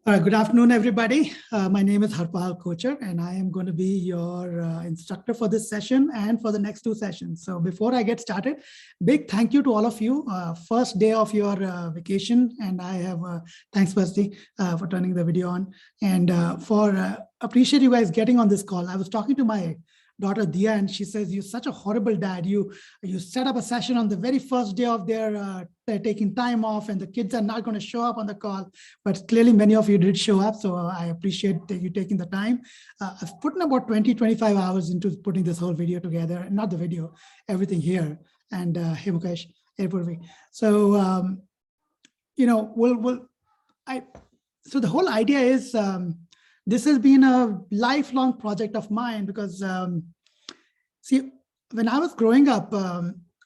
Good afternoon, everybody. My name is Harpal Kochar, and I am going to be your instructor for this session and for the next two sessions. So before I get started, big thank you to all of you. First day of your vacation, and I have thanks, Basti, for turning the video on, and appreciate you guys getting on this call. I was talking to my daughter Dia, and she says, "You're such a horrible dad. You set up a session on the very first day of their taking time off, and the kids are not going to show up on the call." But clearly, many of you did show up, so I appreciate you taking the time. I've put in about 25 hours into putting this whole video together, not the video, everything here. And hey, Mukesh, hey, Purvi. So so the whole idea is. This has been a lifelong project of mine because, see, when I was growing up,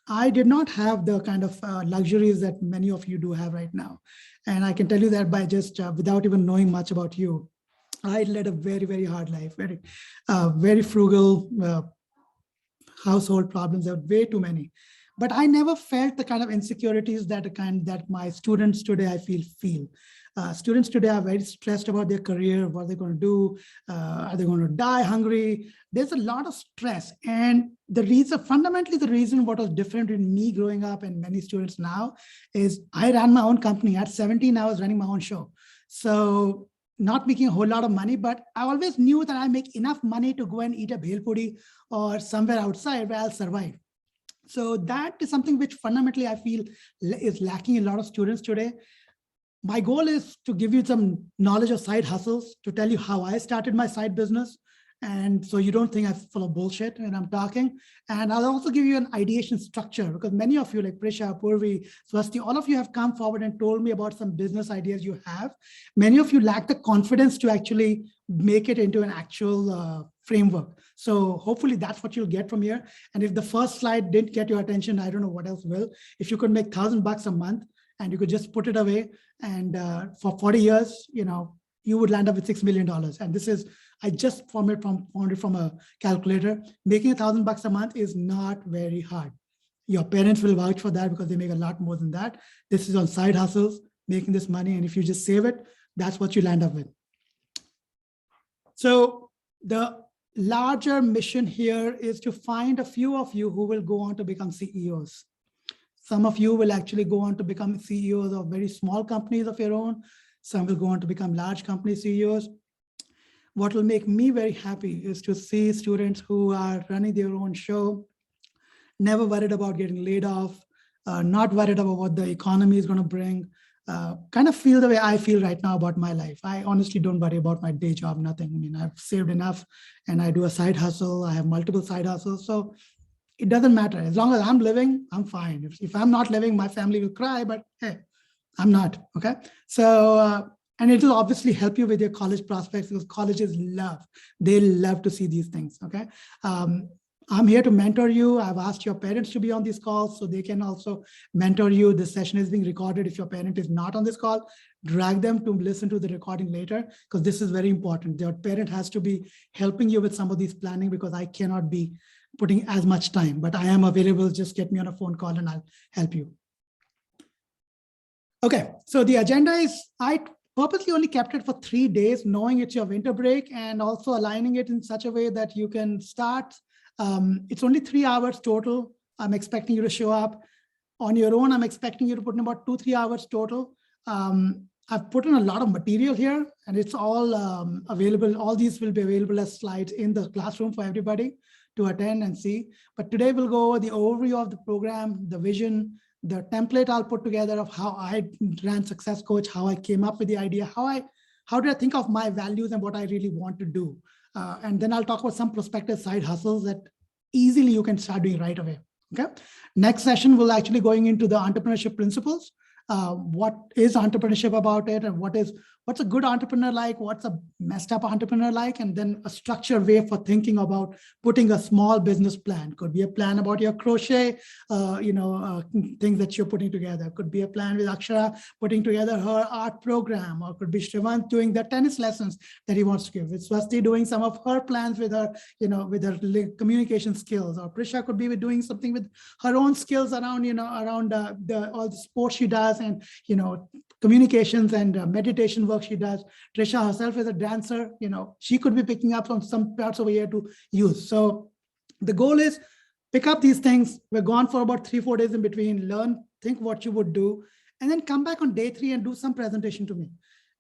I did not have the kind of luxuries that many of you do have right now. And I can tell you that by just without even knowing much about you. I led a very, very hard life, very frugal household problems. There were way too many. But I never felt the kind of insecurities that my students today, I feel. Students today are very stressed about their career, what they're going to do, are they going to die hungry? There's a lot of stress. And fundamentally the reason what was different in me growing up and many students now is I ran my own company. At 17, I was running my own show. So not making a whole lot of money, but I always knew that I make enough money to go and eat a bhel puri or somewhere outside where I'll survive. So that is something which fundamentally I feel is lacking in a lot of students today. My goal is to give you some knowledge of side hustles, to tell you how I started my side business. And so you don't think I'm full of bullshit when I'm talking. And I'll also give you an ideation structure because many of you like Prisha, Purvi, Swasti, all of you have come forward and told me about some business ideas you have. Many of you lack the confidence to actually make it into an actual framework. So hopefully that's what you'll get from here. And if the first slide didn't get your attention, I don't know what else will. If you could make $1,000 a month, and you could just put it away, and for 40 years, you would land up with $6 million. And this is, I just found it from a calculator. Making $1,000 a month is not very hard. Your parents will vouch for that because they make a lot more than that. This is on side hustles, making this money. And if you just save it, that's what you land up with. So the larger mission here is to find a few of you who will go on to become CEOs. Some of you will actually go on to become CEOs of very small companies of your own. Some will go on to become large company CEOs. What will make me very happy is to see students who are running their own show, never worried about getting laid off, not worried about what the economy is going to bring, kind of feel the way I feel right now about my life. I honestly don't worry about my day job, nothing. I mean, I've saved enough and I do a side hustle. I have multiple side hustles. So it doesn't matter. As long as I'm living, I'm fine. If I'm not living, my family will cry, but hey, I'm not, okay? So, and it will obviously help you with your college prospects because colleges they love to see these things, okay? I'm here to mentor you. I've asked your parents to be on these calls so they can also mentor you. This session is being recorded. If your parent is not on this call, drag them to listen to the recording later because this is very important. Your parent has to be helping you with some of these planning because I cannot be putting as much time, but I am available. Just get me on a phone call and I'll help you. Okay, so the agenda is, I purposely only kept it for 3 days, knowing it's your winter break and also aligning it in such a way that you can start. It's only 3 hours total. I'm expecting you to show up. On your own, I'm expecting you to put in about 2-3 hours total. I've put in a lot of material here and it's all available. All these will be available as slides in the classroom for everybody to attend and see. But today we'll go over the overview of the program, the vision, the template I'll put together of how I ran Success Coach, how I came up with the idea, how did I think of my values and what I really want to do. And then I'll talk about some prospective side hustles that easily you can start doing right away, okay? Next session, we'll actually going into the entrepreneurship principles. What is entrepreneurship about it and what's a good entrepreneur like, what's a messed up entrepreneur like, and then a structured way for thinking about putting a small business plan. Could be a plan about your crochet, things that you're putting together. Could be a plan with Akshara putting together her art program, or could be Shrivant doing the tennis lessons that he wants to give. With Swasti doing some of her plans with her, with her communication skills, or Prisha could be doing something with her own skills around, all the sports she does, and communications and meditation work she does. Trisha herself is a dancer. She could be picking up on some parts over here to use. So the goal is pick up these things. We're gone for about 3-4 days in between, learn, think what you would do, and then come back on day 3 and do some presentation to me.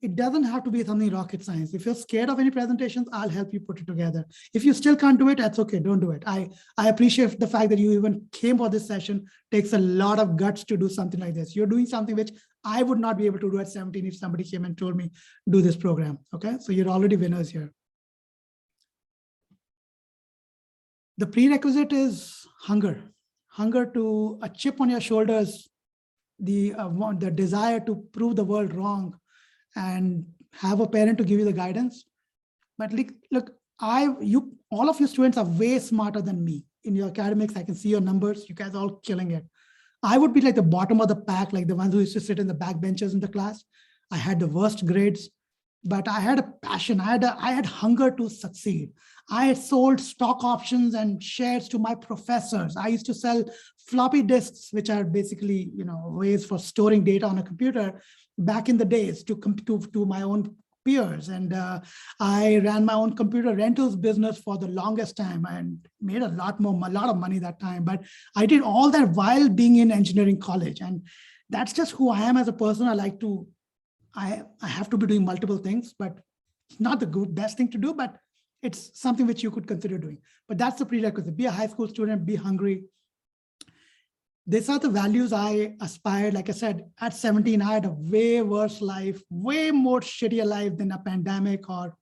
It doesn't have to be something rocket science. If you're scared of any presentations, I'll help you put it together. If you still can't do it, that's okay. Don't do it. I appreciate the fact that you even came for this session. It takes a lot of guts to do something like this. You're doing something which I would not be able to do at 17 if somebody came and told me, do this program. Okay, so you're already winners here. The prerequisite is hunger. Hunger to a chip on your shoulders, the desire to prove the world wrong, and have a parent to give you the guidance. But look, all of you students are way smarter than me in your academics. I can see your numbers. You guys are all killing it. I would be like the bottom of the pack, like the ones who used to sit in the back benches in the class. I had the worst grades, but I had a passion. I had hunger to succeed. I had sold stock options and shares to my professors. I used to sell floppy disks, which are basically, ways for storing data on a computer back in the days to my own peers. And I ran my own computer rentals business for the longest time and made a lot of money that time. But I did all that while being in engineering college. And that's just who I am as a person. I have to be doing multiple things, but it's not the best thing to do, but it's something which you could consider doing. But that's the prerequisite. Be a high school student, be hungry. These are the values I aspired. Like I said, at 17, I had a way worse life, way more shittier life than a pandemic or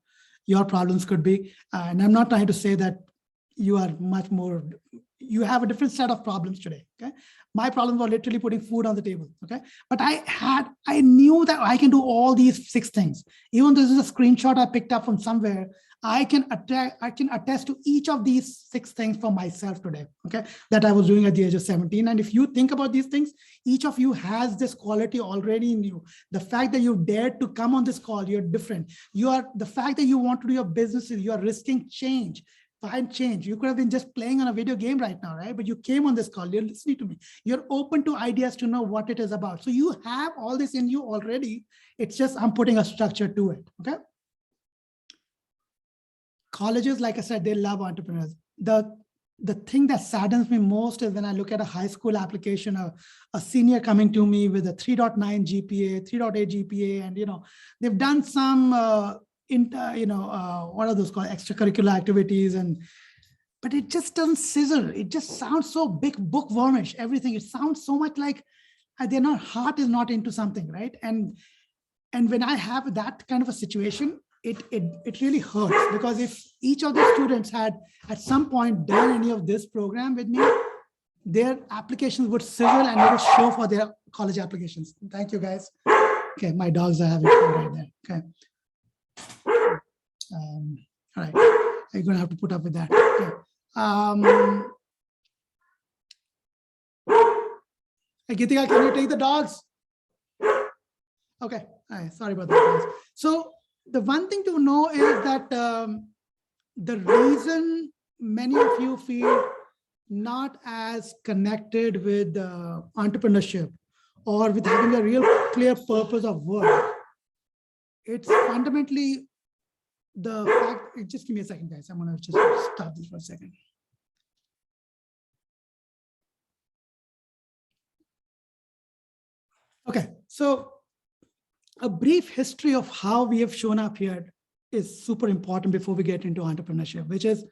your problems could be. And I'm not trying to say that you are you have a different set of problems today. Okay. My problems were literally putting food on the table. Okay. But I knew that I can do all these 6 things. Even though this is a screenshot I picked up from somewhere, I can attest to each of these 6 things for myself today, okay, that I was doing at the age of 17. And if you think about these things, each of you has this quality already in you. The fact that you dared to come on this call, you're different. The fact that you want to do your businesses, you are risking change. Find change. You could have been just playing on a video game right now, right? But you came on this call, you're listening to me. You're open to ideas to know what it is about. So you have all this in you already. It's just, I'm putting a structure to it, okay? Colleges, like I said, they love entrepreneurs. The thing that saddens me most is when I look at a high school application, a senior coming to me with a 3.9 GPA, 3.8 GPA, and they've done some what are those called, extracurricular activities, but it just doesn't sizzle. It just sounds so big, bookwormish, everything. It sounds so much like their heart is not into something, right? And when I have that kind of a situation, it really hurts, because if each of the students had at some point done any of this program with me, their applications would sizzle and they would show for their college applications. Thank you, guys. Okay, my dogs are having fun right there. Okay. All right, you're gonna have to put up with that. Okay. Hey, Gitika, can you take the dogs? Okay, all right, sorry about that, guys. So the one thing to know is that the reason many of you feel not as connected with entrepreneurship or with having a real clear purpose of work, it's fundamentally the fact. Just give me a second, guys. I'm going to just stop this for a second. Okay, so a brief history of how we have shown up here is super important before we get into entrepreneurship, which is,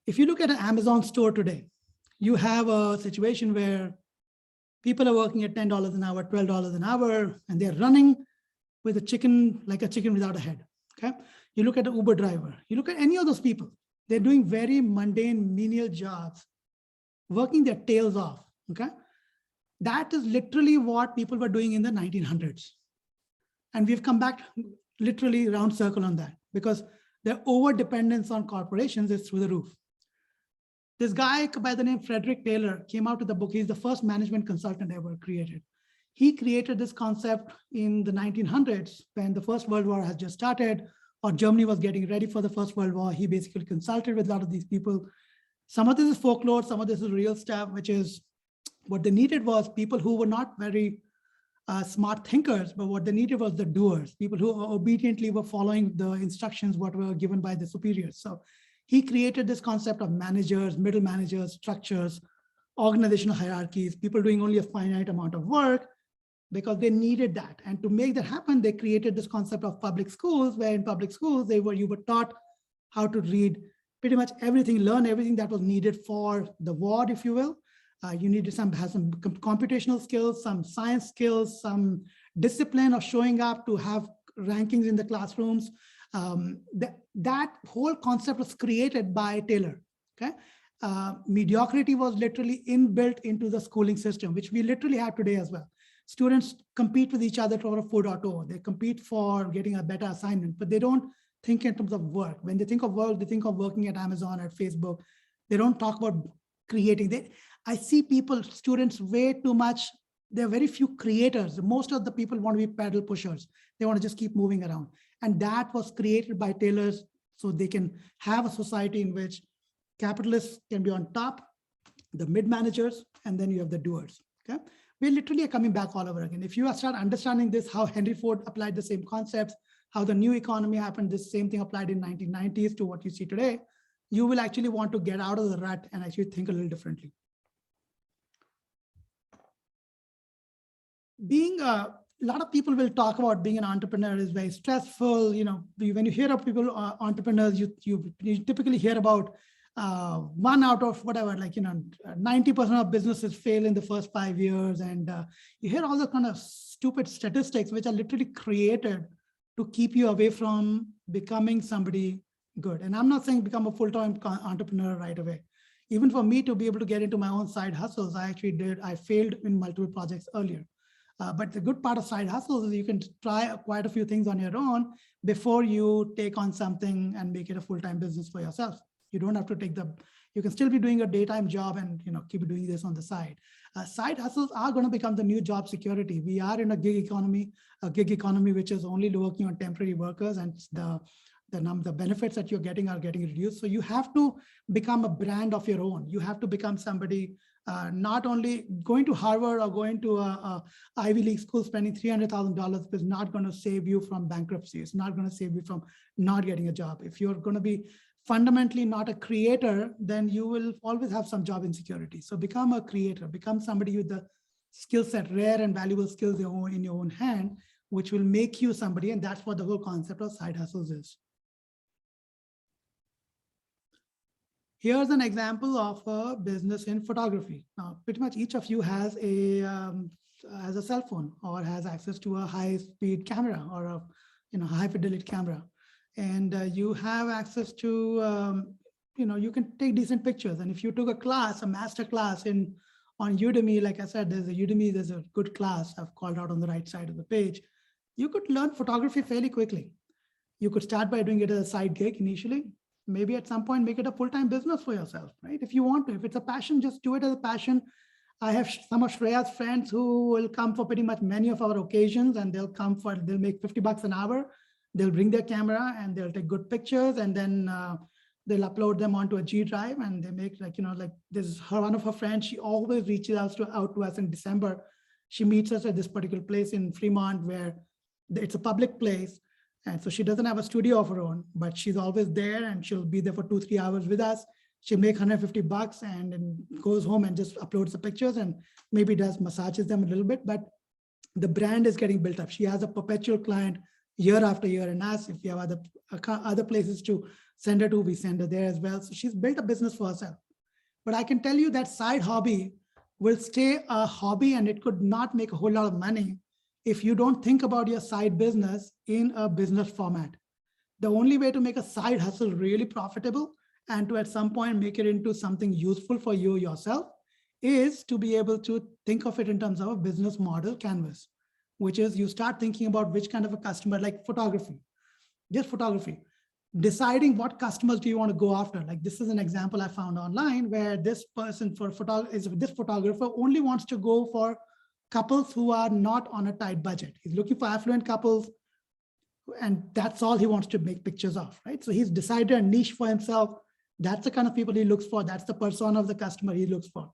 if you look at an Amazon store today, you have a situation where people are working at $10 an hour, $12 an hour, and they're running with a chicken, like a chicken without a head. Okay. You look at an Uber driver, you look at any of those people, they're doing very mundane, menial jobs, working their tails off. Okay. That is literally what people were doing in the 1900s. And we've come back literally round circle on that, because their over dependence on corporations is through the roof. This guy by the name Frederick Taylor came out with a book. He's the first management consultant ever created. He created this concept in the 1900s when the First World War has just started, or Germany was getting ready for the First World War. He basically consulted with a lot of these people. Some of this is folklore, some of this is real stuff, which is what they needed was people who were not very smart thinkers, but what they needed was the doers, people who obediently were following the instructions what were given by the superiors. So he created this concept of managers, middle managers, structures, organizational hierarchies, people doing only a finite amount of work because they needed that. And to make that happen, they created this concept of public schools, where in public schools, you were taught how to read pretty much everything, learn everything that was needed for the ward, if you will. You needed have some computational skills, some science skills, some discipline of showing up to have rankings in the classrooms. That whole concept was created by Taylor. Okay, mediocrity was literally inbuilt into the schooling system, which we literally have today as well. Students compete with each other for a 4.0. They compete for getting a better assignment, but they don't think in terms of work. When they think of work, they think of working at Amazon, at Facebook. They don't talk about creating. I see students way too much. There are very few creators. Most of the people want to be pedal pushers. They want to just keep moving around. And that was created by Taylor's, so they can have a society in which capitalists can be on top, the mid-managers, and then you have the doers. Okay, we literally are coming back all over again. If you start understanding this, how Henry Ford applied the same concepts, how the new economy happened, this same thing applied in 1990s to what you see today, you will actually want to get out of the rut and actually think a little differently. Being a lot of people will talk about being an entrepreneur is very stressful. You know, when you hear of people, entrepreneurs, you typically hear about 1 out of whatever, 90% of businesses fail in the first 5 years. And you hear all the kind of stupid statistics, which are literally created to keep you away from becoming somebody good. And I'm not saying become a full-time entrepreneur right away. Even for me to be able to get into my own side hustles, I failed in multiple projects earlier. But the good part of side hustles is you can try quite a few things on your own before you take on something and make it a full-time business for yourself. You don't have to you can still be doing a daytime job and keep doing this on the side. Side hustles are going to become the new job security. We are in a gig economy which is only working on temporary workers, and the benefits that you're getting are getting reduced. So you have to become a brand of your own. You have to become somebody, not only going to Harvard or going to a Ivy League school, spending $300,000 is not going to save you from bankruptcy. It's not going to save you from not getting a job. If you're going to be fundamentally not a creator, then you will always have some job insecurity. So become a creator, become somebody with the skill set, rare and valuable skills in your own hand, which will make you somebody. And that's what the whole concept of side hustles is. Here's an example of a business in photography. Now, pretty much each of you has a cell phone or has access to a high-speed camera or a high-fidelity camera, and you have access to you can take decent pictures. And if you took a master class on Udemy, like I said, there's a good class I've called out on the right side of the page. You could learn photography fairly quickly. You could start by doing it as a side gig initially. Maybe at some point make it a full-time business for yourself, right? If you want to, if it's a passion, just do it as a passion. I have some of Shreya's friends who will come for pretty much many of our occasions, and they'll make $50 an hour. They'll bring their camera and they'll take good pictures, and then they'll upload them onto a G drive, and they make this is one of her friends. She always reaches out to us in December. She meets us at this particular place in Fremont where it's a public place. And so she doesn't have a studio of her own, but she's always there, and she'll be there for 2-3 hours with us. She'll make $150 and then goes home and just uploads the pictures and maybe massages them a little bit, but the brand is getting built up. She has a perpetual client year after year, and us, if you have other places to send her to, we send her there as well. So she's built a business for herself. But I can tell you that side hobby will stay a hobby, and it could not make a whole lot of money if you don't think about your side business in a business format. The only way to make a side hustle really profitable and to at some point make it into something useful for you yourself is to be able to think of it in terms of a business model canvas, which is you start thinking about which kind of a customer, like photography, just photography, deciding what customers do you want to go after. Like this is an example I found online where this photographer only wants to go for couples who are not on a tight budget. He's looking for affluent couples, and that's all he wants to make pictures of, right? So he's decided a niche for himself. That's the kind of people he looks for. That's the persona of the customer he looks for.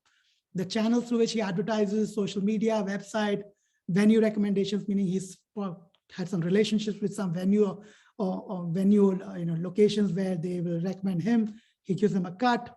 The channels through which he advertises, social media, website, venue recommendations, meaning he's had some relationships with some venue or venue locations where they will recommend him. He gives them a cut,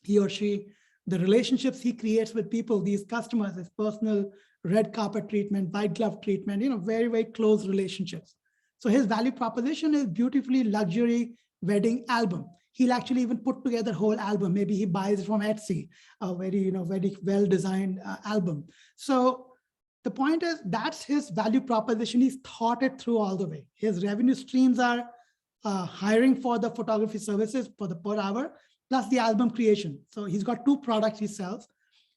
he or she. The relationships he creates with people, these customers, his personal red carpet treatment, white glove treatment, very, very close relationships. So his value proposition is beautifully luxury wedding album. He'll actually even put together a whole album. Maybe he buys it from Etsy, a very, very well-designed album. So the point is, that's his value proposition. He's thought it through all the way. His revenue streams are hiring for the photography services for the per hour, plus the album creation. So he's got 2 products he sells.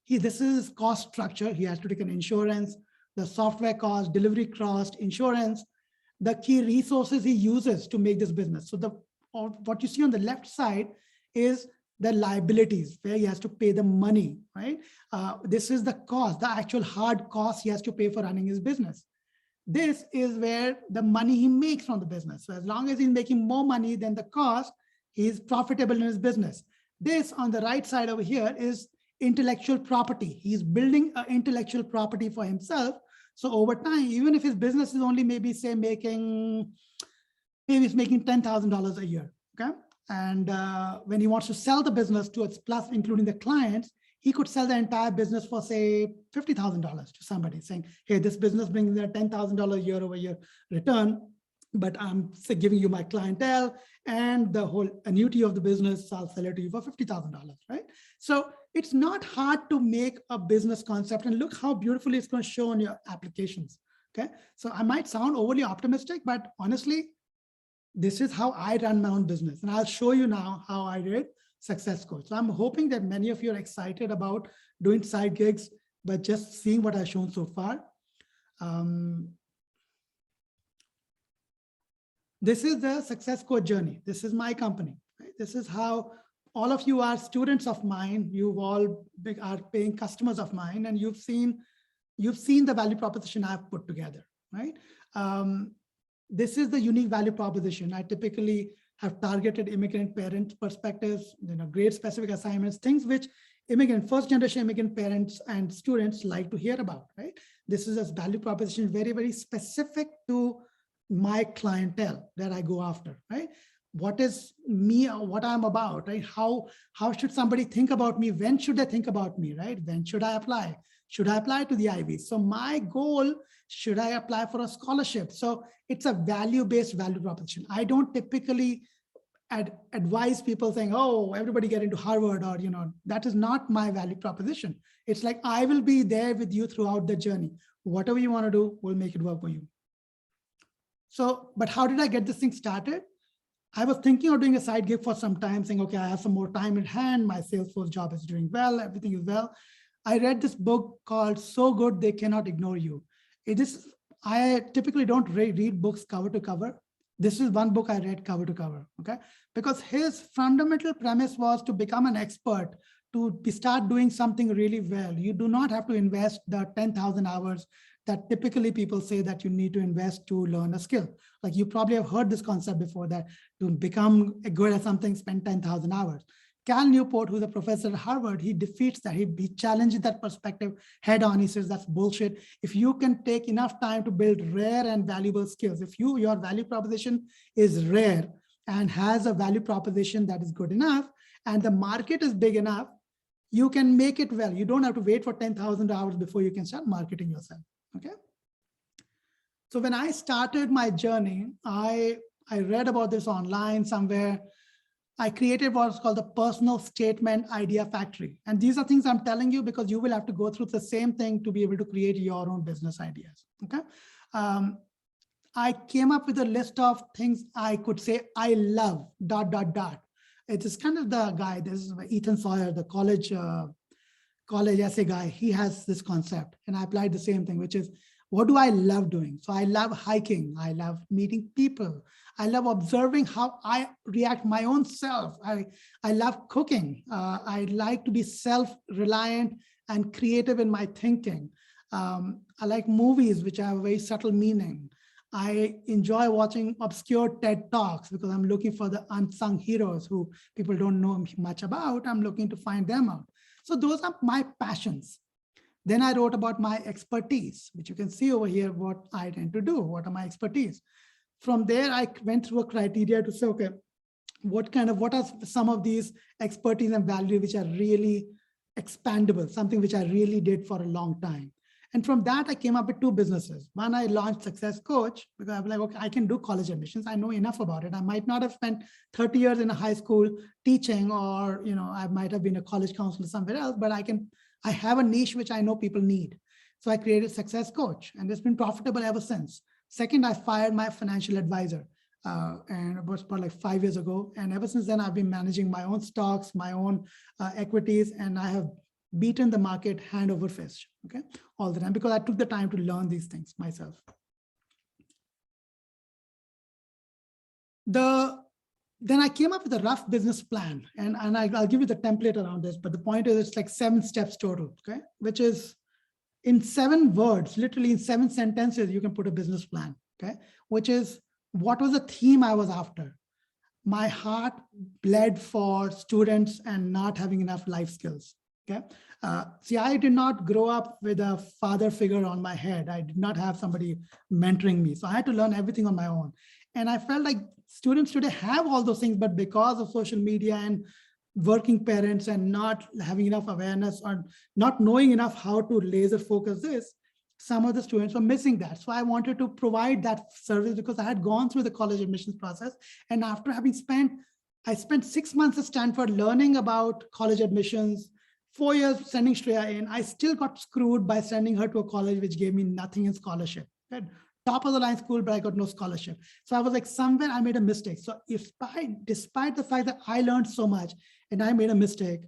This is his cost structure. He has to take an insurance, the software cost, delivery cost, insurance, the key resources he uses to make this business. So what you see on the left side is the liabilities, where he has to pay the money, right? This is the cost, the actual hard cost he has to pay for running his business. This is where the money he makes from the business. So as long as he's making more money than the cost, he's profitable in his business. This on the right side over here is intellectual property. He's building an intellectual property for himself. So over time, even if his business is only maybe say maybe he's making $10,000 a year, okay? And when he wants to sell the business to its plus, including the clients, he could sell the entire business for say $50,000 to somebody, saying, hey, this business brings in a $10,000 year over year return, but I'm giving you my clientele and the whole annuity of the business, I'll sell it to you for $50,000, right? So it's not hard to make a business concept, and look how beautifully it's going to show on your applications, okay? So I might sound overly optimistic, but honestly, this is how I run my own business. And I'll show you now how I did Success Coach. So I'm hoping that many of you are excited about doing side gigs, but just seeing what I've shown so far. This is the Success Coach journey. This is my company, right? This is how all of you are students of mine. You all are paying customers of mine, and you've seen the value proposition I've put together, right? This is the unique value proposition. I typically have targeted immigrant parent perspectives, grade specific assignments, things which first generation immigrant parents and students like to hear about, right? This is a value proposition very, very specific to my clientele that I go after, right? What is me, what I'm about, right? How should somebody think about me? When should they think about me, right? When should I apply? Should I apply to the Ivy? So my goal, should I apply for a scholarship? So it's a value-based value proposition. I don't typically advise people saying, oh, everybody get into Harvard, or, that is not my value proposition. It's like, I will be there with you throughout the journey. Whatever you want to do, we'll make it work for you. So, but how did I get this thing started? I was thinking of doing a side gig for some time, saying, okay, I have some more time in hand. My Salesforce job is doing well. Everything is well. I read this book called So Good They Cannot Ignore You. I typically don't read books cover to cover. This is one book I read cover to cover, okay? Because his fundamental premise was to become an expert, to start doing something really well. You do not have to invest the 10,000 hours that typically people say that you need to invest to learn a skill. Like you probably have heard this concept before, that to become good at something, spend 10,000 hours. Cal Newport, who's a professor at Harvard, he defeats that. He challenges that perspective head on. He says that's bullshit. If you can take enough time to build rare and valuable skills, if your value proposition is rare and has a value proposition that is good enough, and the market is big enough, you can make it well. You don't have to wait for 10,000 hours before you can start marketing yourself, okay? So when I started my journey, I read about this online somewhere. I created what's called the personal statement idea factory. And these are things I'm telling you because you will have to go through the same thing to be able to create your own business ideas, okay? I came up with a list of things I could say, I love, ... It is kind of the guy, this is Ethan Sawyer, the college essay guy. He has this concept, and I applied the same thing, which is, what do I love doing? So I love hiking. I love meeting people. I love observing how I react my own self. I love cooking. I like to be self-reliant and creative in my thinking. I like movies, which have a very subtle meaning. I enjoy watching obscure TED Talks because I'm looking for the unsung heroes who people don't know much about. I'm looking to find them out. So those are my passions. Then I wrote about my expertise, which you can see over here, what I tend to do, what are my expertise. From there, I went through a criteria to say, okay, what are some of these expertise and value which are really expandable, something which I really did for a long time. And from that, I came up with two businesses. One, I launched Success Coach because I was like, okay, I can do college admissions. I know enough about it. I might not have spent 30 years in a high school teaching, or, I might have been a college counselor somewhere else, but I have a niche which I know people need. So I created Success Coach, and it's been profitable ever since. Second, I fired my financial advisor, and it was about like 5 years ago. And ever since then, I've been managing my own stocks, my own equities, and I have beaten the market hand over fist, okay, all the time, because I took the time to learn these things myself. Then I came up with a rough business plan, and I'll give you the template around this, but the point is it's like 7 steps total, okay, which is in 7 words, literally in 7 sentences, you can put a business plan, okay, which is what was the theme I was after. My heart bled for students and not having enough life skills. Okay. See, I did not grow up with a father figure on my head. I did not have somebody mentoring me. So I had to learn everything on my own. And I felt like students today have all those things, but because of social media and working parents and not having enough awareness or not knowing enough how to laser focus this, some of the students were missing that. So I wanted to provide that service because I had gone through the college admissions process. And after having I spent 6 months at Stanford learning about college admissions, 4 years sending Shreya in. I still got screwed by sending her to a college which gave me nothing in scholarship. Right? Top of the line school, but I got no scholarship. So I was like, somewhere I made a mistake. So despite the fact that I learned so much and I made a mistake,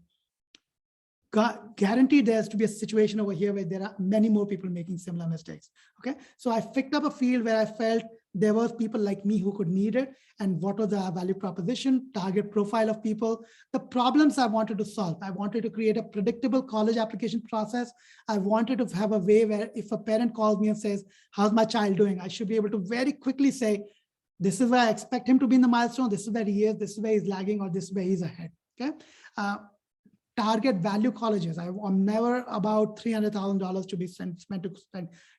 guaranteed there's to be a situation over here where there are many more people making similar mistakes. Okay, so I picked up a field where I felt there was people like me who could need it, and what was the value proposition, target profile of people, the problems I wanted to solve. I wanted to create a predictable college application process. I wanted to have a way where if a parent calls me and says, how's my child doing, I should be able to very quickly say, this is where I expect him to be in the milestone, this is where he is, this is where he's lagging, or this is where he's ahead. Okay. Target value colleges. I'm never about $300,000 to be spent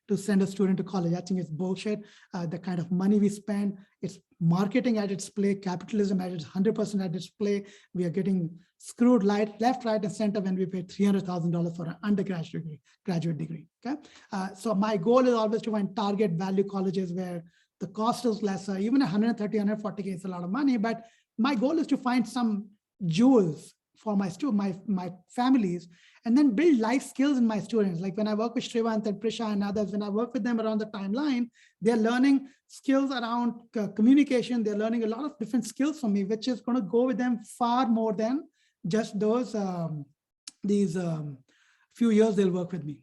to send a student to college. I think it's bullshit. The kind of money we spend, it's marketing at its play, capitalism at its 100% at its play. We are getting screwed left, right, and center when we pay $300,000 for an undergraduate graduate degree. Okay, so my goal is always to find target value colleges where the cost is lesser. Even 130, 140K is a lot of money, but my goal is to find some jewels for my families, and then build life skills in my students. Like when I work with Shrivant and Prisha and others, when I work with them around the timeline, they're learning skills around communication. They're learning a lot of different skills from me, which is going to go with them far more than just those few years they'll work with me.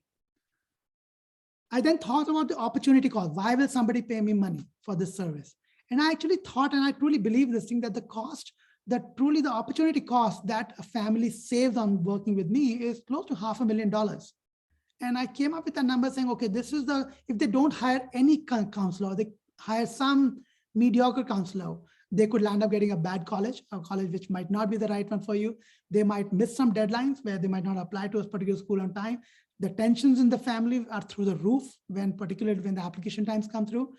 I then thought about the opportunity cost. Why will somebody pay me money for this service? And I actually thought, and I truly believe this thing, that the opportunity cost that a family saves on working with me is close to $500,000. And I came up with a number saying, okay, if they don't hire any counselor, they hire some mediocre counselor, they could land up getting a college which might not be the right one for you. They might miss some deadlines where they might not apply to a particular school on time. The tensions in the family are through the roof, particularly when the application times come through.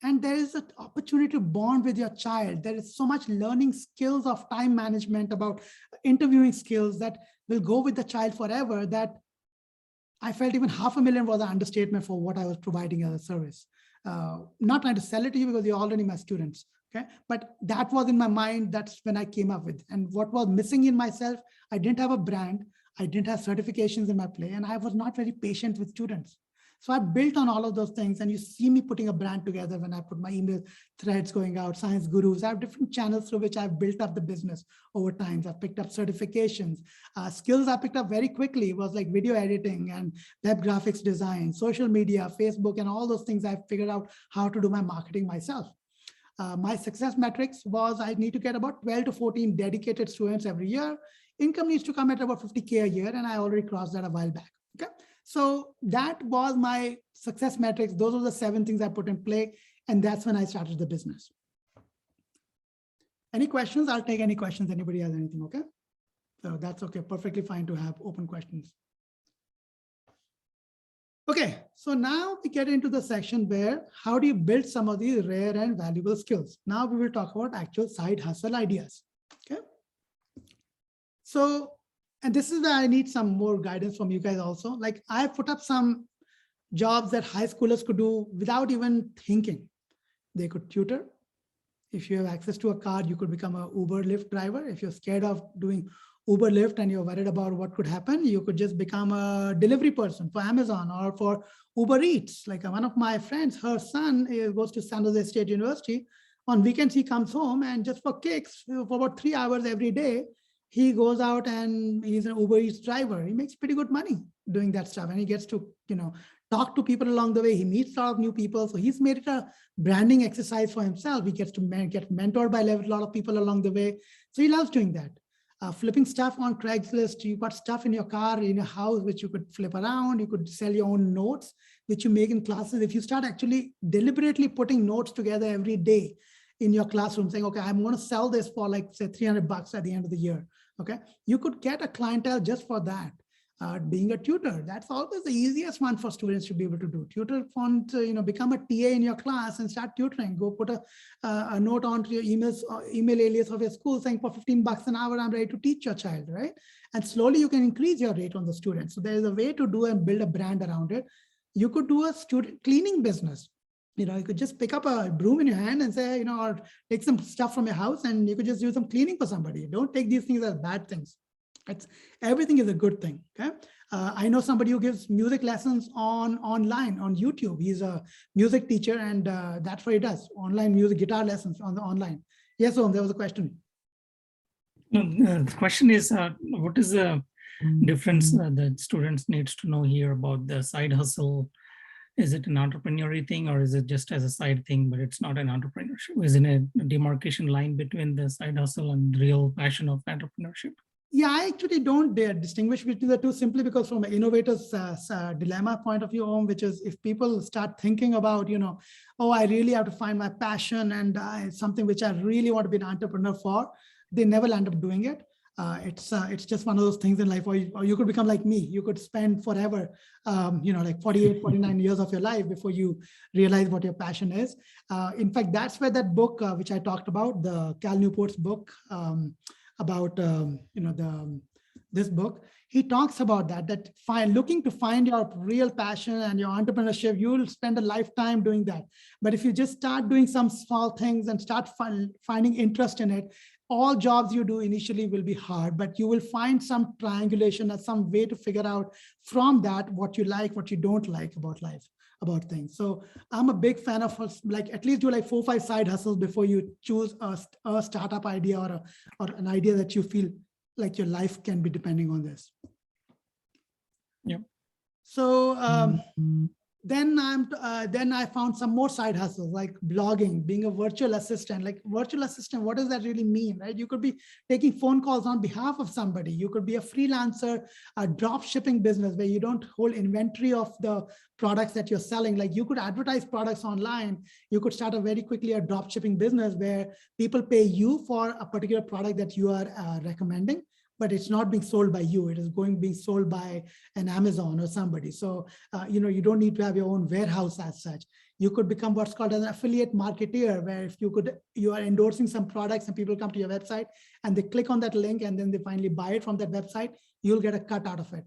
And there is an opportunity to bond with your child. There is so much learning skills of time management, about interviewing skills that will go with the child forever, that I felt even $500,000 was an understatement for what I was providing as a service. Not trying to sell it to you because you're already my students. Okay, but that was in my mind. That's when I came up with. And what was missing in myself, I didn't have a brand. I didn't have certifications in my play, and I was not very patient with students. So I built on all of those things, and you see me putting a brand together when I put my email threads going out, science gurus. I have different channels through which I've built up the business over time. I've picked up certifications, skills I picked up very quickly was like video editing and web graphics design, social media, Facebook, and all those things. I figured out how to do my marketing myself. My success metrics was I need to get about 12 to 14 dedicated students every year. Income needs to come at about 50K a year, and I already crossed that a while back. Okay. So that was my success metrics. Those are the 7 things I put in play. And that's when I started the business. Any questions? I'll take any questions. Anybody has anything, okay? So that's okay. Perfectly fine to have open questions. Okay, so now we get into the section where how do you build some of these rare and valuable skills? Now we will talk about actual side hustle ideas. Okay. So, and this is where I need some more guidance from you guys also. Like I put up some jobs that high schoolers could do without even thinking. They could tutor. If you have access to a car, you could become a Uber Lyft driver. If you're scared of doing Uber Lyft and you're worried about what could happen, you could just become a delivery person for Amazon or for Uber Eats. Like one of my friends, her son goes to San Jose State University. On weekends, he comes home and just for kicks, for about 3 hours every day, he goes out and he's an Uber Eats driver. He makes pretty good money doing that stuff. And he gets to, talk to people along the way. He meets a lot of new people. So he's made it a branding exercise for himself. He gets to get mentored by a lot of people along the way. So he loves doing that. Flipping stuff on Craigslist. You got stuff in your car, in your house, which you could flip around. You could sell your own notes, which you make in classes. If you start actually deliberately putting notes together every day in your classroom saying, okay, I'm going to sell this for like say $300 at the end of the year. Okay. You could get a clientele just for that. Being a tutor, that's always the easiest one for students to be able to do. Tutor font, become a TA in your class and start tutoring. Go put a note onto your email alias of your school saying for $15 an hour, I'm ready to teach your child, right? And slowly you can increase your rate on the students. So there's a way to do and build a brand around it. You could do a student cleaning business. You could just pick up a broom in your hand and say, or take some stuff from your house and you could just do some cleaning for somebody. Don't take these things as bad things. Everything is a good thing. Okay. I know somebody who gives music lessons online on YouTube. He's a music teacher and that's what he does. Online music, guitar lessons on the online. Yes, Om, there was a question. The question is, what is the difference that students needs to know here about the side hustle? Is it an entrepreneurial thing or is it just as a side thing, but it's not an entrepreneurship? Is it a demarcation line between the side hustle and real passion of entrepreneurship? Yeah, I actually don't dare distinguish between the two simply because from an innovator's dilemma point of view, which is if people start thinking about, oh, I really have to find my passion and something which I really want to be an entrepreneur for, they never end up doing it. It's just one of those things in life, or you could become like me. You could spend forever, like 48, 49 years of your life before you realize what your passion is. In fact, that's where that book, which I talked about, the Cal Newport's book, about this book, he talks about that looking to find your real passion and your entrepreneurship, you'll spend a lifetime doing that. But if you just start doing some small things and start finding interest in it, all jobs you do initially will be hard, but you will find some triangulation or some way to figure out from that what you like, what you don't like about life, about things. So I'm a big fan of like at least do like 4 or 5 side hustles before you choose a startup idea or an idea that you feel like your life can be depending on this. Yeah. So then I found some more side hustles like blogging, being a virtual assistant. Like virtual assistant, what does that really mean, right? You could be taking phone calls on behalf of somebody. You could be a freelancer, a drop shipping business where you don't hold inventory of the products that you're selling. Like you could advertise products online. You could start very quickly a drop shipping business where people pay you for a particular product that you are recommending, but it's not being sold by you. It is being sold by an Amazon or somebody. So, you don't need to have your own warehouse as such. You could become what's called an affiliate marketeer, where if you are endorsing some products and people come to your website and they click on that link and then they finally buy it from that website, you'll get a cut out of it.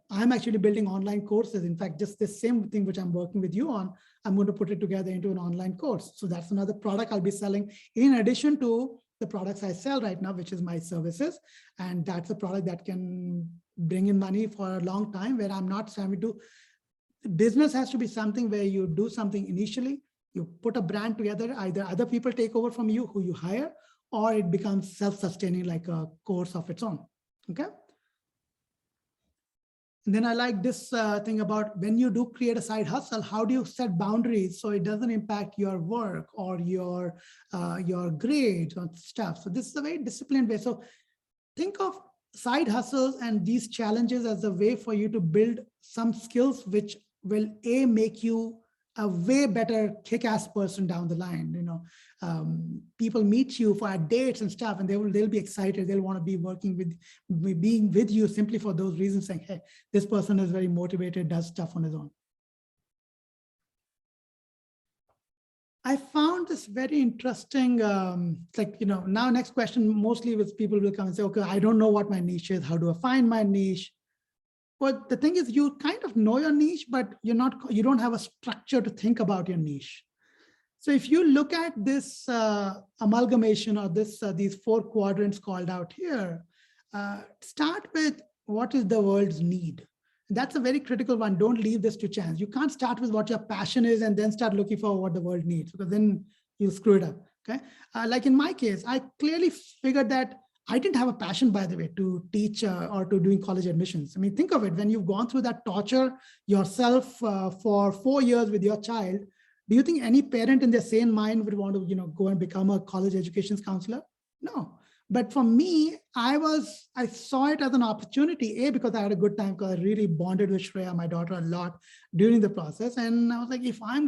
I'm actually building online courses. In fact, just the same thing which I'm working with you on, I'm going to put it together into an online course. So that's another product I'll be selling in addition to the products I sell right now, which is my services. And that's a product that can bring in money for a long time, where I'm not having to, business has to be something where you do something initially, you put a brand together, either other people take over from you who you hire, or it becomes self-sustaining like a course of its own, okay? And then I like this thing about when you do create a side hustle, how do you set boundaries so it doesn't impact your work or your grades or stuff. So this is a very disciplined way. So think of side hustles and these challenges as a way for you to build some skills which will make you a way better kick-ass person down the line. People meet you for dates and stuff, and they'll be excited. They'll want to be being with you simply for those reasons, saying, hey, this person is very motivated, does stuff on his own. I found this very interesting, now next question mostly with people will come and say, okay, I don't know what my niche is. How do I find my niche? But the thing is, you kind of know your niche, but you don't have a structure to think about your niche. So if you look at this amalgamation or these 4 quadrants called out here, start with what is the world's need. That's a very critical one. Don't leave this to chance. You can't start with what your passion is and then start looking for what the world needs, because then you'll screw it up. Okay. Like in my case, I clearly figured that I didn't have a passion, by the way, to teach or to doing college admissions. I mean, think of it. When you've gone through that torture yourself for 4 years with your child, do you think any parent in their sane mind would want to, go and become a college education counselor? No. But for me, I saw it as an opportunity, because I had a good time, because I really bonded with Shreya, my daughter, a lot during the process. And I was like, if I'm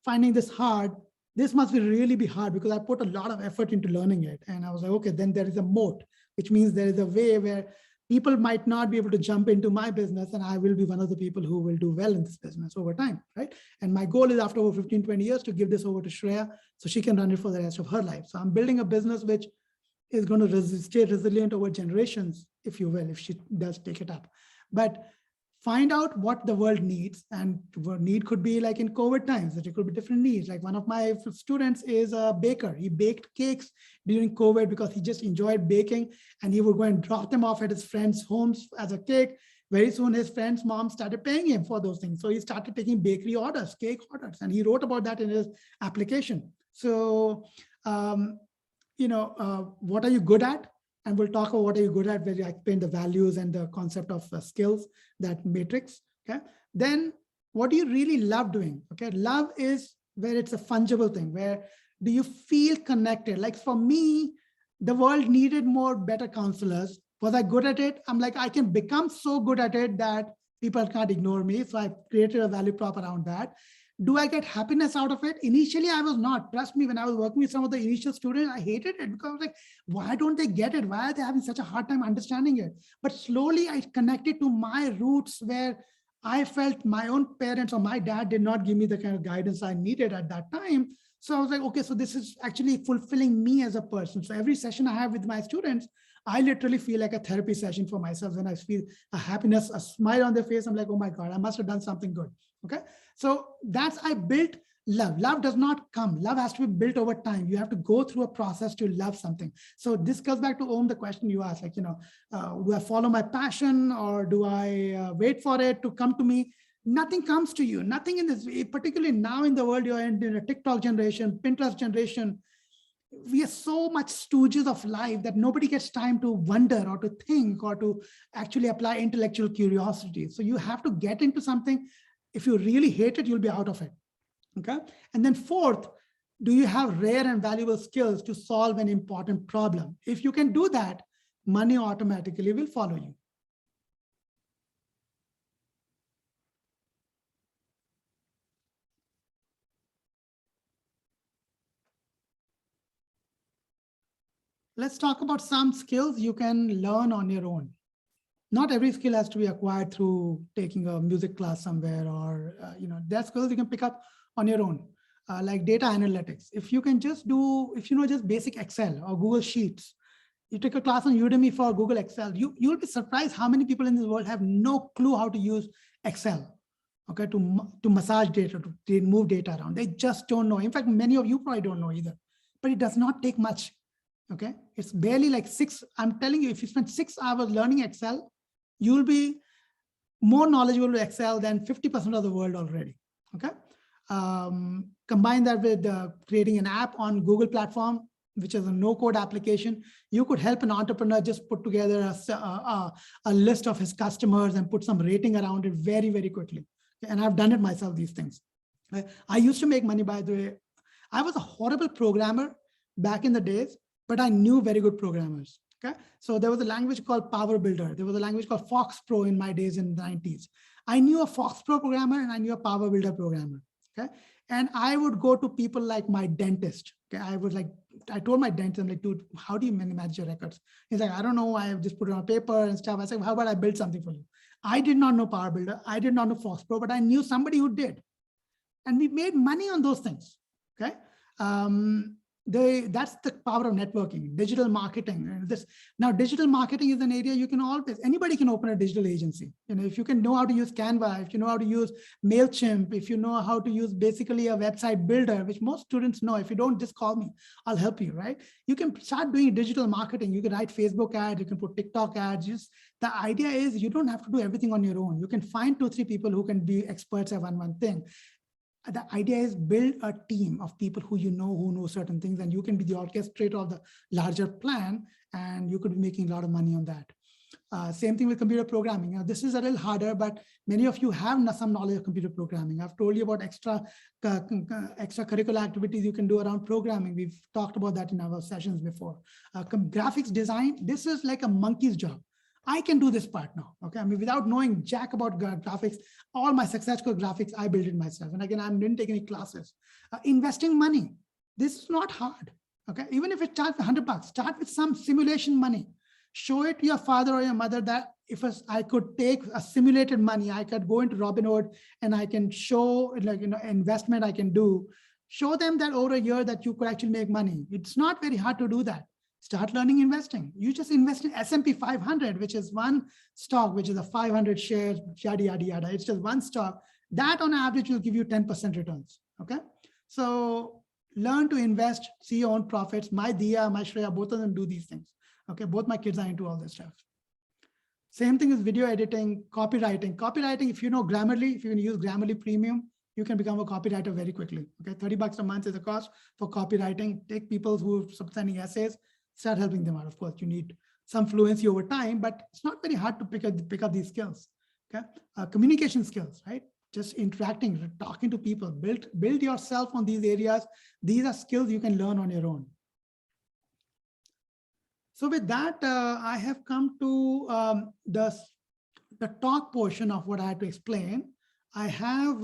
finding this hard, this must really be hard, because I put a lot of effort into learning it. And I was like, okay, then there is a moat, which means there is a way where people might not be able to jump into my business, and I will be one of the people who will do well in this business over time, right? And my goal is after over 15, 20 years to give this over to Shreya so she can run it for the rest of her life. So I'm building a business which is going to stay resilient over generations, if you will, if she does take it up. But find out what the world needs, and what need could be like in COVID times, that it could be different needs. Like one of my students is a baker. He baked cakes during COVID because he just enjoyed baking, and he would go and drop them off at his friends' homes as a cake. Very soon his friend's mom started paying him for those things. So he started taking bakery orders, cake orders, and he wrote about that in his application. So, what are you good at? And we'll talk about what are you good at, where I explain the values and the concept of skills, that matrix. Okay. Then what do you really love doing? Okay. Love is where it's a fungible thing. Where do you feel connected? Like for me, the world needed better counselors. Was I good at it? I'm like, I can become so good at it that people can't ignore me. So I created a value prop around that. Do I get happiness out of it? Initially, I was not. Trust me, when I was working with some of the initial students, I hated it, because I was like, why don't they get it? Why are they having such a hard time understanding it? But slowly I connected to my roots, where I felt my own parents or my dad did not give me the kind of guidance I needed at that time. So I was like, okay, so this is actually fulfilling me as a person. So every session I have with my students, I literally feel like a therapy session for myself. When I feel a happiness, a smile on their face, I'm like, oh my God, I must have done something good. Okay. So I built love. Love does not come. Love has to be built over time. You have to go through a process to love something. So this goes back to Om, the question you asked, like, do I follow my passion, or do I wait for it to come to me? Nothing comes to you. Nothing in this, particularly now in the world, you're in a TikTok generation, Pinterest generation. We are so much stooges of life that nobody gets time to wonder or to think or to actually apply intellectual curiosity. So you have to get into something. If you really hate it, you'll be out of it. Okay. And then fourth, do you have rare and valuable skills to solve an important problem? If you can do that, money automatically will follow you. Let's talk about some skills you can learn on your own. Not every skill has to be acquired through taking a music class somewhere, or there are skills you can pick up on your own, like data analytics. If you can just do, just basic Excel or Google Sheets, you take a class on Udemy for Google Excel, you'll be surprised how many people in this world have no clue how to use Excel. Okay, to massage data, to move data around. They just don't know. In fact, many of you probably don't know either. But it does not take much. Okay, it's barely like 6. I'm telling you, if you spend 6 hours learning Excel, you'll be more knowledgeable with Excel than 50% of the world already. Okay. Combine that with creating an app on Google platform, which is a no-code application. You could help an entrepreneur just put together a list of his customers and put some rating around it very, very quickly. And I've done it myself, these things. I used to make money, by the way. I was a horrible programmer back in the days, but I knew very good programmers. Okay, so there was a language called Power Builder. There was a language called Fox Pro in my days in the 90s. I knew a Fox Pro programmer and I knew a Power Builder programmer. Okay, and I would go to people like my dentist. Okay, I told my dentist, I'm like, dude, how do you manage your records? He's like, I don't know. I just put it on paper and stuff. I said, how about I build something for you? I did not know Power Builder. I did not know Fox Pro, but I knew somebody who did. And we made money on those things. Okay. That's the power of networking, digital marketing. And now digital marketing is an area you can always, anybody can open a digital agency. If you can know how to use Canva, if you know how to use MailChimp, if you know how to use basically a website builder, which most students know, if you don't, just call me, I'll help you, right? You can start doing digital marketing. You can write Facebook ads, you can put TikTok ads. The idea is you don't have to do everything on your own. You can find 2-3 people who can be experts at one thing. The idea is build a team of people who know certain things, and you can be the orchestrator of the larger plan, and you could be making a lot of money on that. Same thing with computer programming. Now, this is a little harder, but many of you have some knowledge of computer programming. I've told you about extracurricular activities you can do around programming. We've talked about that in our sessions before. Graphics design, this is like a monkey's job. I can do this part now, okay? I mean, without knowing jack about graphics, all my successful graphics, I built it myself. And again, I didn't take any classes. Investing money, this is not hard, okay? Even if it starts with $100, start with some simulation money. Show it to your father or your mother that if I could take a simulated money, I could go into Robinhood and I can show investment I can do. Show them that over a year that you could actually make money. It's not very hard to do that. Start learning investing. You just invest in S&P 500, which is one stock, which is a 500 shares, yada, yada, yada. It's just one stock. That on average will give you 10% returns, okay? So learn to invest, see your own profits. My Diya, my Shreya, both of them do these things, okay? Both my kids are into all this stuff. Same thing with video editing, copywriting. Copywriting, if you know Grammarly, if you can use Grammarly Premium, you can become a copywriter very quickly, okay? $30 a month is the cost for copywriting. Take people who are sending essays, start helping them out. Of course, you need some fluency over time, but it's not very hard to pick up these skills. Okay, communication skills, right? Just interacting, talking to people, build yourself on these areas. These are skills you can learn on your own. So with that, I have come to the talk portion of what I had to explain. I have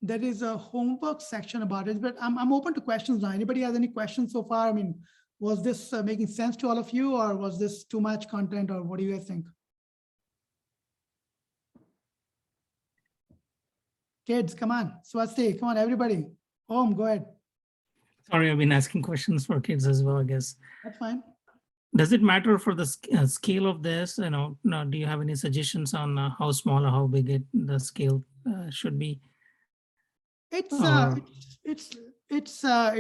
there is a homework section about it, but I'm open to questions now. Anybody has any questions so far? I mean, was this making sense to all of you, or was this too much content, or what do you guys think? Kids, come on. Swasti, come on, everybody. Om, go ahead. Sorry, I've been asking questions for kids as well, I guess. That's fine. Does it matter for the scale of this? Do you have any suggestions on how small or how big the scale should be? It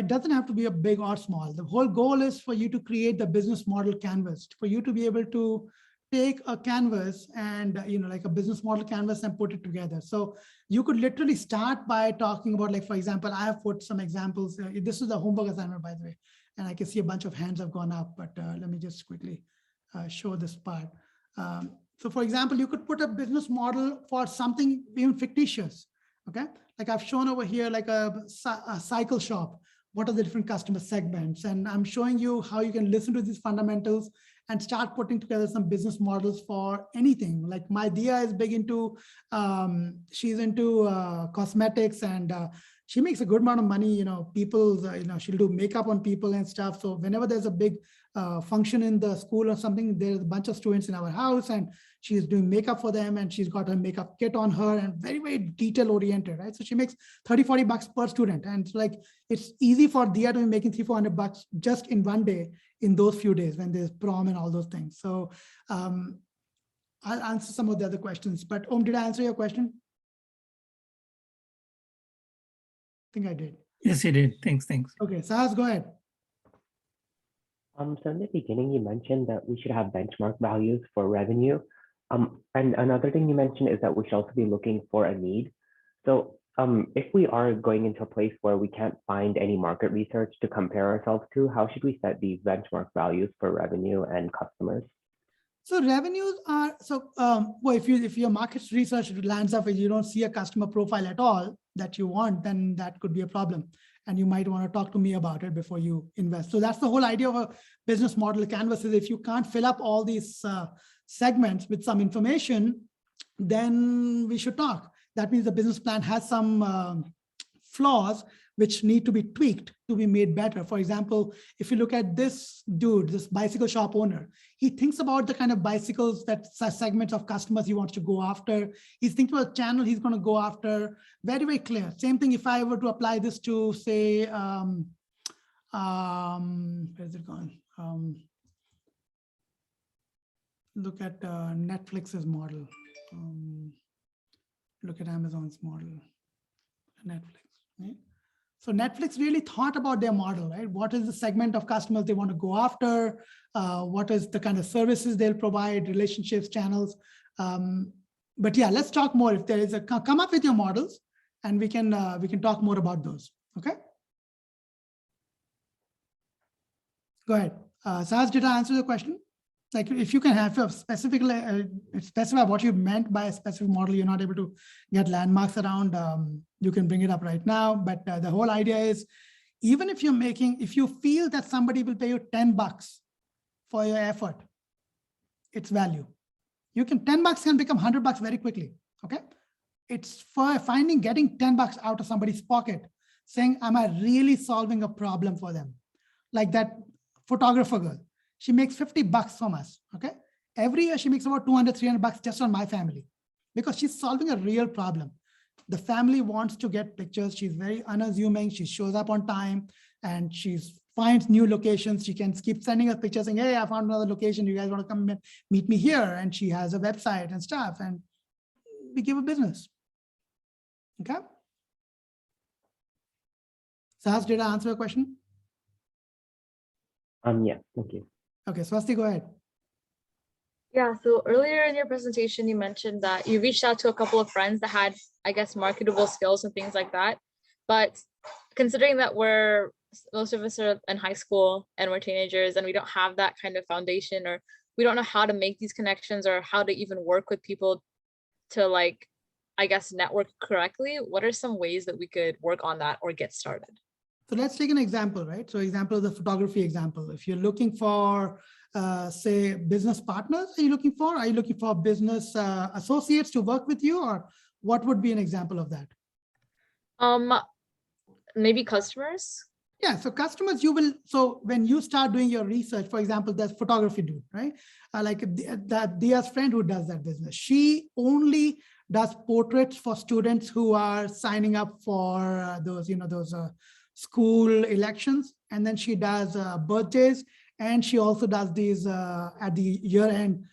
doesn't have to be a big or small. The whole goal is for you to create the business model canvas, for you to be able to take a canvas and like a business model canvas and put it together. So you could literally start by talking about, like, for example, I have put some examples. This is a homework assignment, by the way, and I can see a bunch of hands have gone up, but let me just quickly show this part. So for example, you could put a business model for something even fictitious. Okay, like I've shown over here, like a cycle shop. What are the different customer segments? And I'm showing you how you can listen to these fundamentals and start putting together some business models for anything. Like my Diya is big into, she's into cosmetics, and she makes a good amount of money. People, she'll do makeup on people and stuff. So whenever there's a big function in the school or something, there's a bunch of students in our house, and she's doing makeup for them, and she's got her makeup kit on her, and very, very detail oriented, right? So she makes $30-40 per student. And it's like, it's easy for Diya to be making $300-400 just in one day, in those few days when there's prom and all those things. So I'll answer some of the other questions, but Om, did I answer your question? I think I did. Yes, you did. Thanks. Okay, Sahas, go ahead. So in the beginning, you mentioned that we should have benchmark values for revenue. And another thing you mentioned is that we should also be looking for a need. So if we are going into a place where we can't find any market research to compare ourselves to, how should we set these benchmark values for revenue and customers? So revenues are, well, if your market research lands up and you don't see a customer profile at all that you want, then that could be a problem. And you might want to talk to me about it before you invest. So that's the whole idea of a business model canvas, is if you can't fill up all these segments with some information, then we should talk. That means the business plan has some flaws, which need to be tweaked to be made better. For example, if you look at this dude, this bicycle shop owner, he thinks about the kind of bicycles that segments of customers he wants to go after. He's thinking about the channel he's going to go after. Very, very clear. Same thing if I were to apply this to, say, where's it gone? Look at Netflix's model. Look at Amazon's model. Netflix, right? So Netflix really thought about their model, right? What is the segment of customers they want to go after? What is the kind of services they'll provide, relationships, channels? But yeah, let's talk more. If there is a, come up with your models, and we can talk more about those. Okay. Go ahead. Sahas, did I answer the question? Like, if you can have a specify what you meant by a specific model, you're not able to get landmarks around, you can bring it up right now. But the whole idea is, even if you're if you feel that somebody will pay you $10 for your effort, it's value. You can, $10 can become $100 very quickly, okay? It's for getting $10 out of somebody's pocket, saying, am I really solving a problem for them? Like that photographer girl. She makes $50 from us, okay? Every year she makes about $200, $300 just on my family, because she's solving a real problem. The family wants to get pictures. She's very unassuming. She shows up on time, and she finds new locations. She can keep sending us pictures saying, hey, I found another location. You guys want to come meet me here? And she has a website and stuff, and we give a business, okay? Sahas, did I answer your question? Yeah, thank you. Okay, Swasti, go ahead. Yeah, so earlier in your presentation, you mentioned that you reached out to a couple of friends that had, I guess, marketable skills and things like that. But considering that most of us are in high school and we're teenagers and we don't have that kind of foundation, or we don't know how to make these connections or how to even work with people to, like, I guess, network correctly, what are some ways that we could work on that or get started? So let's take an example, right? So example of the photography example. If you're looking for, say, business partners, are you looking for business associates to work with you, or what would be an example of that? Maybe customers. Yeah, so customers, so when you start doing your research, for example, there's photography dude, right? Like Dia's friend who does that business. She only does portraits for students who are signing up for those school elections, and then she does birthdays, and she also does these at the year-end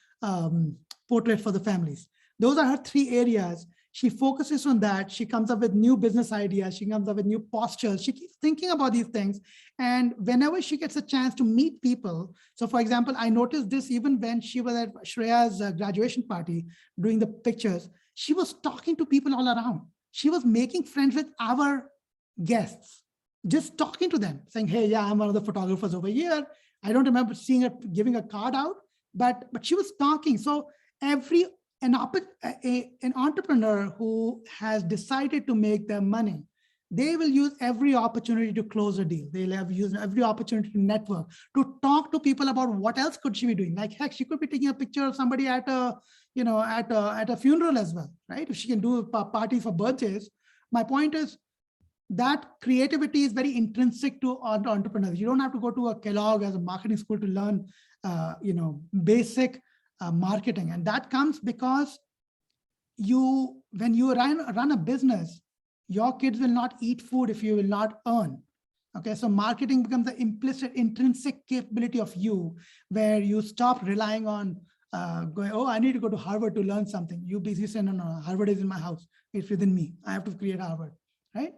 portrait for the families. Those are her three areas. She focuses on that. She comes up with new business ideas. She comes up with new postures. She keeps thinking about these things. And whenever she gets a chance to meet people, so for example, I noticed this even when she was at Shreya's graduation party doing the pictures, she was talking to people all around. She was making friends with our guests, just talking to them, saying, hey, yeah, I'm one of the photographers over here. I don't remember seeing her giving a card out, but she was talking. So an entrepreneur who has decided to make their money, they will use every opportunity to close a deal. They'll have used every opportunity to network, to talk to people about what else could she be doing. Like, heck, she could be taking a picture of somebody at a funeral as well, right? If she can do a party for birthdays. My point is that creativity is very intrinsic to entrepreneurs. You don't have to go to a Kellogg as a marketing school to learn, basic marketing. And that comes because when you run a business, your kids will not eat food if you will not earn. Okay, so marketing becomes the implicit, intrinsic capability of you, where you stop relying on going, oh, I need to go to Harvard to learn something. You basically say, no, Harvard is in my house. It's within me. I have to create Harvard, right?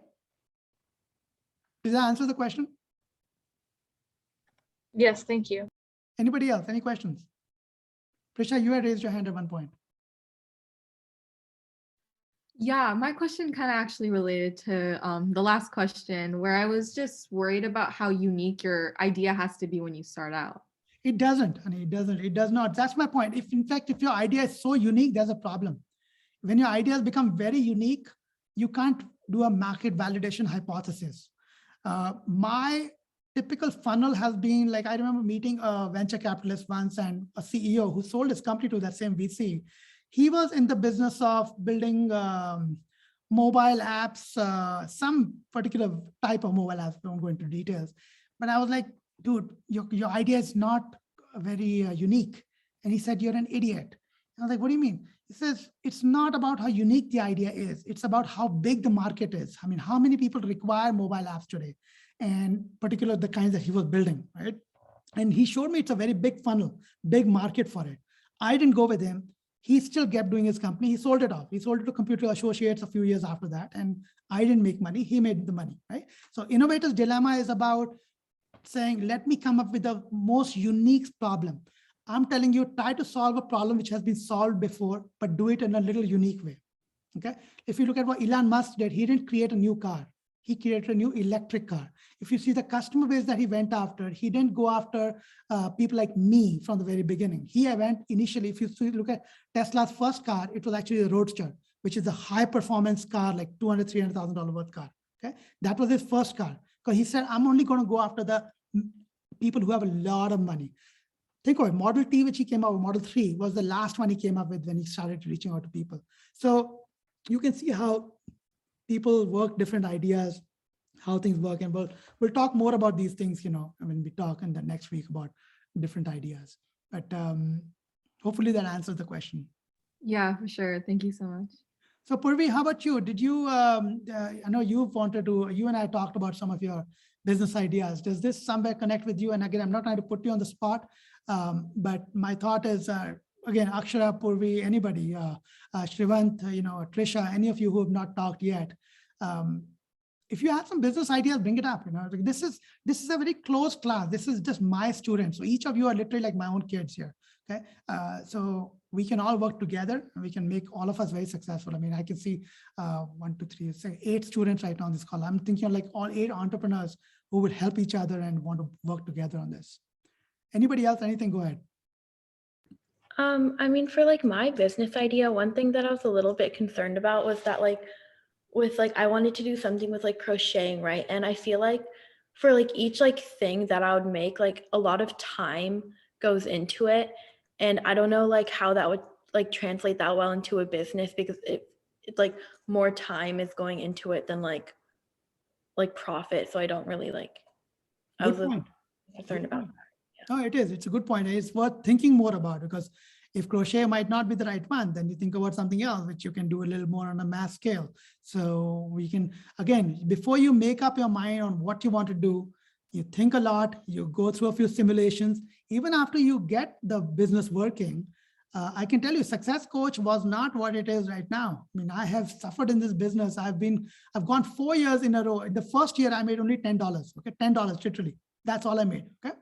Does that answer the question? Yes, thank you. Anybody else? Any questions? Prisha, you had raised your hand at one point. Yeah, my question kind of actually related to the last question, where I was just worried about how unique your idea has to be when you start out. It doesn't, honey, it does not. That's my point. In fact, if your idea is so unique, there's a problem. When your ideas become very unique, you can't do a market validation hypothesis. My typical funnel has been like, I remember meeting a venture capitalist once and a CEO who sold his company to that same VC. He was in the business of building mobile apps, some particular type of mobile apps, don't go into details. But I was like, dude, your idea is not very unique. And he said, you're an idiot. I was like, what do you mean? He says, it's not about how unique the idea is. It's about how big the market is. I mean, how many people require mobile apps today? And particularly the kinds that he was building, right? And he showed me it's a very big funnel, big market for it. I didn't go with him. He still kept doing his company. He sold it off. He sold it to Computer Associates a few years after that. And I didn't make money. He made the money, right? So innovator's dilemma is about saying, let me come up with the most unique problem. I'm telling you, try to solve a problem which has been solved before, but do it in a little unique way. Okay. If you look at what Elon Musk did, he didn't create a new car. He created a new electric car. If you see the customer base that he went after, he didn't go after people like me from the very beginning. He went initially, if you look at Tesla's first car, it was actually a Roadster, which is a high performance car, like $200,000, $300,000 worth car. Okay. That was his first car. Because he said, I'm only going to go after the people who have a lot of money. Think of it, Model T, which he came out with, Model 3 was the last one he came up with when he started reaching out to people. So you can see how people work different ideas, how things work. And we'll talk more about these things, when we talk in the next week about different ideas. But hopefully that answers the question. Yeah, for sure. Thank you so much. So Purvi, how about you? Did you, I know you and I talked about some of your business ideas. Does this somewhere connect with you? And again, I'm not trying to put you on the spot, but my thought is, again, Akshara, Purvi, anybody, Shrivant, Trisha, any of you who have not talked yet, if you have some business ideas, bring it up. This is a very close class. This is just my students. So each of you are literally like my own kids here. Okay, so we can all work together and we can make all of us very successful. I mean, I can see 1, 2, 3, say 8 students right now on this call. I'm thinking of like all 8 entrepreneurs who would help each other and want to work together on this. Anybody else? Anything? Go ahead. I mean, for like my business idea, one thing that I was a little bit concerned about was that I wanted to do something with like crocheting, right? And I feel like for like each like thing that I would make, like a lot of time goes into it. And I don't know like how that would like translate that well into a business, because it's like more time is going into it than like profit. So I don't really like, I was concerned about that. Yeah. No, it is. It's a good point. It's worth thinking more about, because if crochet might not be the right one, then you think about something else, which you can do a little more on a mass scale. So we can, again, before you make up your mind on what you want to do, you think a lot, you go through a few simulations. Even after you get the business working, I can tell you, Success Coach was not what it is right now. I mean, I have suffered in this business. I've gone 4 years in a row. In the first year, I made only $10. Okay, $10 literally. That's all I made. Okay,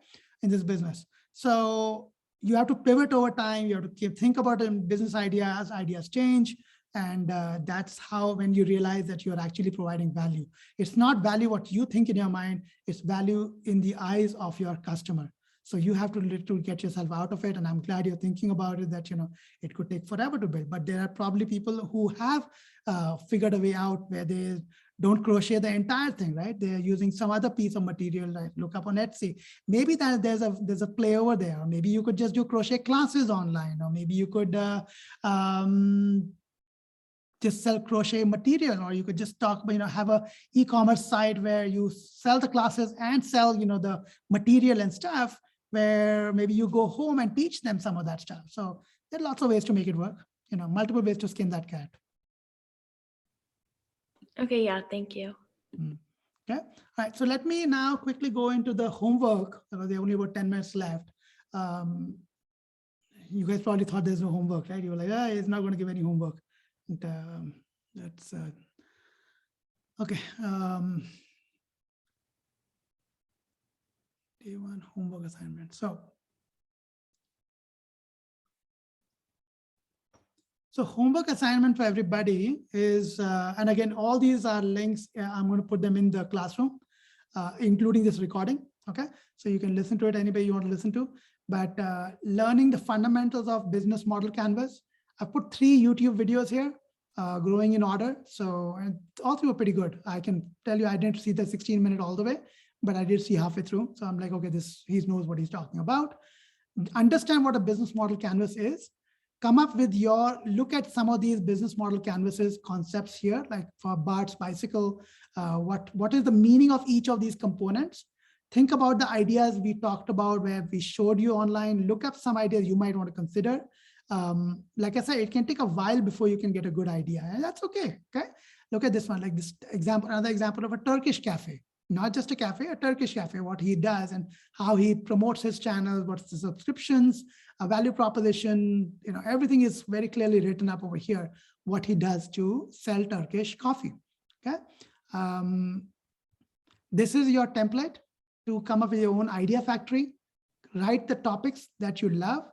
in this business. So you have to pivot over time. You have to think about business ideas change. And that's how, when you realize that you're actually providing value. It's not value what you think in your mind, it's value in the eyes of your customer. So you have to literally get yourself out of it. And I'm glad you're thinking about it, that, it could take forever to build, but there are probably people who have figured a way out where they don't crochet the entire thing, right? They're using some other piece of material, like look up on Etsy. Maybe that there's a play over there. Or maybe you could just do crochet classes online, or maybe you could just sell crochet material, or you could just have a e-commerce site where you sell the classes and sell, the material and stuff, where maybe you go home and teach them some of that stuff. So there are lots of ways to make it work, multiple ways to skin that cat. Okay, yeah, thank you. Okay, all right. So let me now quickly go into the homework. There are only about 10 minutes left. You guys probably thought there's no homework, right? You were like, he's not going to give any homework. And, that's okay. Day 1 homework assignment. So homework assignment for everybody is, and again, all these are links. I'm going to put them in the classroom, including this recording. Okay, so you can listen to it anybody you want to listen to. But learning the fundamentals of business model canvas. I put 3 YouTube videos here, growing in order. So, and all 3 were pretty good. I can tell you, I didn't see the 16-minute all the way, but I did see halfway through. So I'm like, okay, he knows what he's talking about. Understand what a business model canvas is. come up with look at some of these business model canvases concepts here, like for Bart's bicycle, what is the meaning of each of these components? Think about the ideas we talked about where we showed you online, look up some ideas you might want to consider. Like I said, it can take a while before you can get a good idea, and that's okay. Okay, look at this one, like this example, another example of a Turkish cafe, not just a cafe, a Turkish cafe, what he does and how he promotes his channel, what's the subscriptions, a value proposition, everything is very clearly written up over here, what he does to sell Turkish coffee. Okay, this is your template to come up with your own idea factory. Write the topics that you love,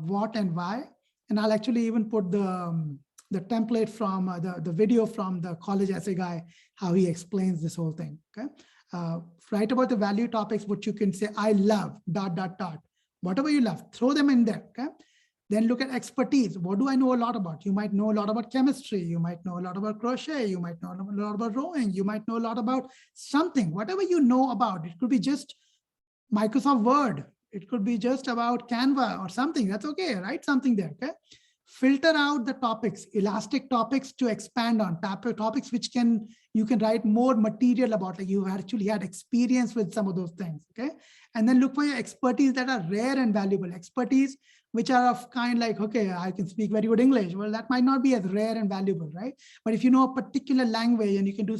what and why, and I'll actually even put the template from the video from the college essay guy, how he explains this whole thing. Okay, write about the value topics, what you can say, I love ... whatever you love, throw them in there. Okay, then look at expertise. What do I know a lot about? You might know a lot about chemistry, you might know a lot about crochet, you might know a lot about rowing, you might know a lot about something, whatever you know about. It could be just Microsoft Word, it could be just about Canva or something. That's okay, write something there. Okay, filter out the topics, elastic topics to expand on, topics which you can write more material about, like you actually had experience with some of those things. Okay, and then look for your expertise that are rare and valuable. Expertise which are of kind like, okay, I can speak very good English. Well, that might not be as rare and valuable, right? But if you know a particular language and you can do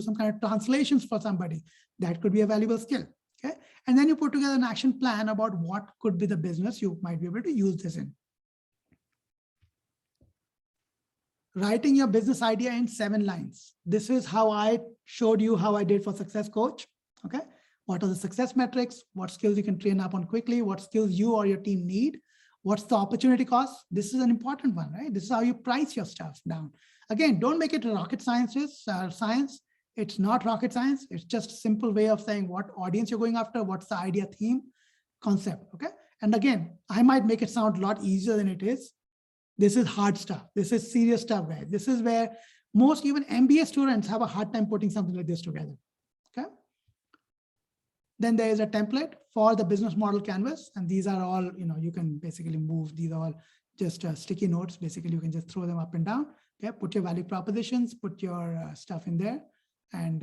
some kind of translations for somebody, that could be a valuable skill. Okay, and then you put together an action plan about what could be the business you might be able to use this in. Writing your business idea in 7 lines. This is how I showed you how I did for Success Coach. Okay, what are the success metrics? What skills you can train up on quickly? What skills you or your team need? What's the opportunity cost? This is an important one, right? This is how you price your stuff down. Again, don't make it rocket science. It's not rocket science. It's just a simple way of saying what audience you're going after, what's the idea, theme, concept. Okay, and again, I might make it sound a lot easier than it is. This is hard stuff. This is serious stuff, guys. This is where most even MBA students have a hard time putting something like this together. Okay. Then there is a template for the business model canvas. And these are all, you can basically move. These are all just sticky notes. Basically, you can just throw them up and down. Okay. Put your value propositions, put your stuff in there. And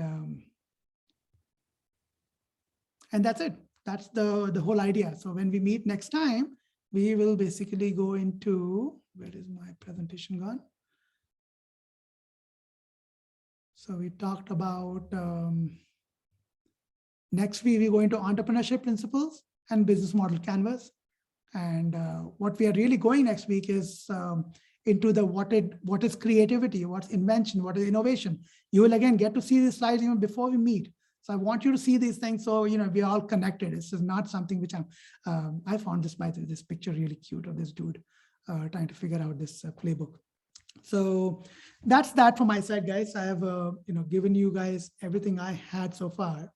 that's it. That's the whole idea. So when we meet next time, we will basically go into, where is my presentation gone? So we talked about, next week we go into entrepreneurship principles and business model canvas. And what we are really going next week is into the what is creativity, what's invention, what is innovation. You will again get to see these slides even before we meet. So I want you to see these things so we're all connected. This is not something which I found this picture really cute of this dude trying to figure out this playbook. So that's that from my side, guys. I have given you guys everything I had so far.